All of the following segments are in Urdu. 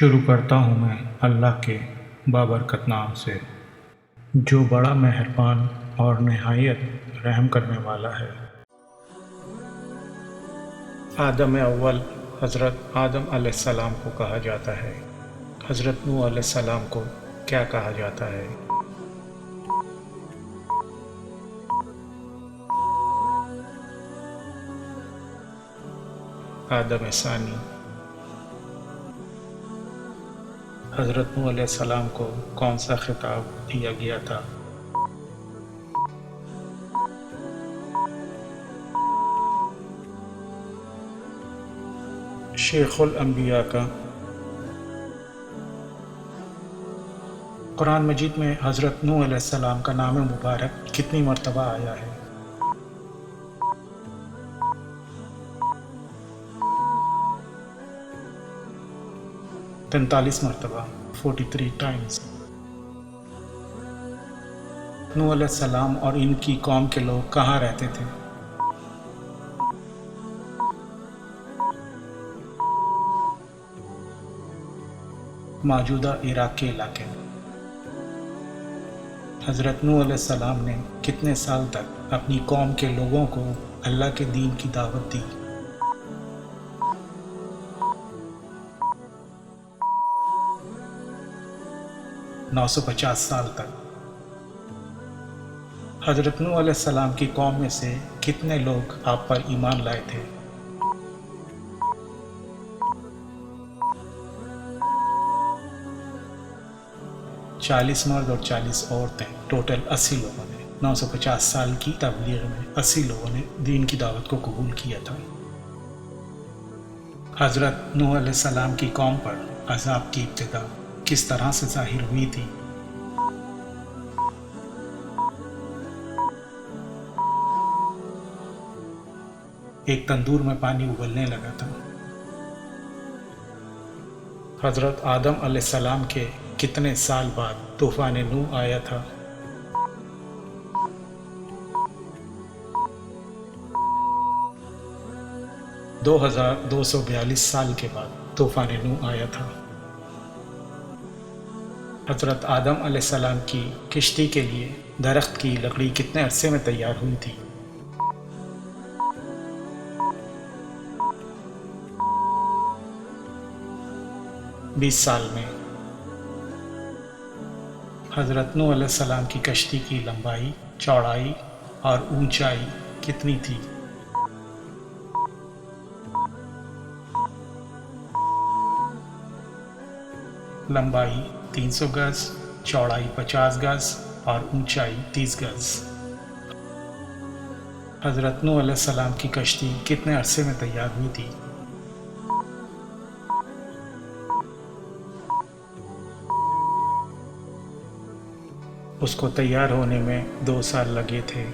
شروع کرتا ہوں میں اللہ کے بابرکت نام سے، جو بڑا مہربان اور نہایت رحم کرنے والا ہے۔ آدم اول حضرت آدم علیہ السلام کو کہا جاتا ہے۔ حضرت نوح علیہ السلام کو کیا کہا جاتا ہے؟ آدم ثانی۔ حضرت نوح علیہ السلام کو کون سا خطاب دیا گیا تھا؟ شیخ الانبیاء کا۔ قرآن مجید میں حضرت نوح علیہ السلام کا نام مبارک کتنی مرتبہ آیا ہے؟ تینتالیس مرتبہ، 43 ٹائمز۔ نوح علیہ السلام اور ان کی قوم کے لوگ کہاں رہتے تھے؟ موجودہ عراق کے علاقے میں۔ حضرت نوح علیہ السلام نے کتنے سال تک اپنی قوم کے لوگوں کو اللہ کے دین کی دعوت دی؟ 950 سال تک۔ حضرت نوح علیہ السلام کی قوم میں سے کتنے لوگ آپ پر ایمان لائے تھے؟ 40 مرد اور 40 عورتیں، ٹوٹل 80 لوگوں نے 950 سال کی تبلیغ میں 80 لوگوں نے دین کی دعوت کو قبول کیا تھا۔ حضرت نوح علیہ السلام کی قوم پر عذاب کی ابتدا کس طرح سے ظاہر ہوئی تھی؟ ایک تندور میں پانی ابلنے لگا تھا۔ حضرت آدم علیہ السلام کے کتنے سال بعد طوفان نوح آیا تھا؟ 2242 سال کے بعد طوفان نوح آیا تھا۔ حضرت آدم علیہ السلام کی کشتی کے لیے درخت کی لکڑی کتنے عرصے میں تیار ہوئی تھی؟ 20 سال میں۔ حضرت نوح علیہ السلام کی کشتی کی لمبائی، چوڑائی اور اونچائی کتنی تھی؟ لمبائی 300 گز، چوڑائی 50 گز اور اونچائی 30 گز۔ حضرت نوح علیہ السلام کی کشتی کتنے عرصے میں تیار ہوئی تھی؟ اس کو تیار ہونے میں 2 سال لگے تھے۔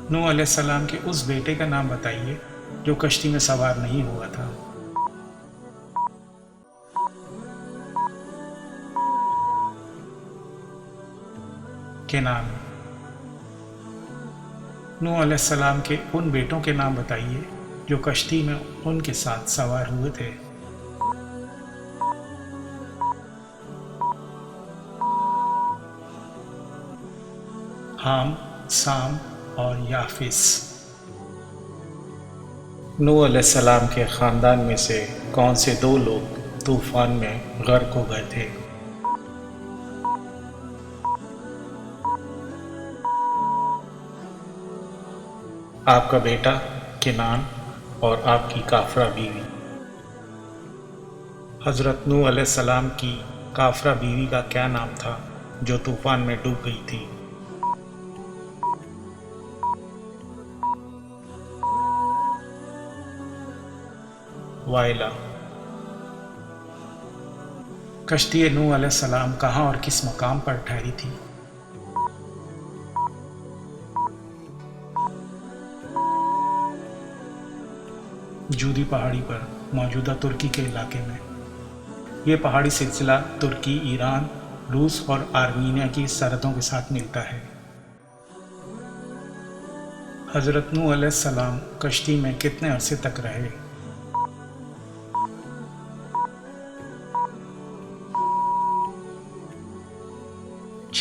نوح علیہ السلام کے اس بیٹے کا نام بتائیے جو کشتی میں سوار نہیں ہوا تھا۔ کنعان۔ نوح علیہ السلام کے ان بیٹوں کے نام بتائیے جو کشتی میں ان کے ساتھ سوار ہوئے تھے۔ حام، سام اور یافس۔ نوح علیہ السلام کے خاندان میں سے کون سے 2 لوگ طوفان میں غرق ہو گئے تھے؟ آپ کا بیٹا کنعان اور آپ کی کافرہ بیوی۔ حضرت نوح علیہ السلام کی کافرہ بیوی کا کیا نام تھا جو طوفان میں ڈوب گئی تھی؟ وائلہ۔ کشتی نوح علیہ السلام کہاں اور کس مقام پر ٹھہری تھی؟ جودی پہاڑی پر، موجودہ ترکی کے علاقے میں۔ یہ پہاڑی سلسلہ ترکی، ایران، روس اور آرمینیا کی سرحدوں کے ساتھ ملتا ہے۔ حضرت نوح علیہ السلام کشتی میں کتنے عرصے تک رہے؟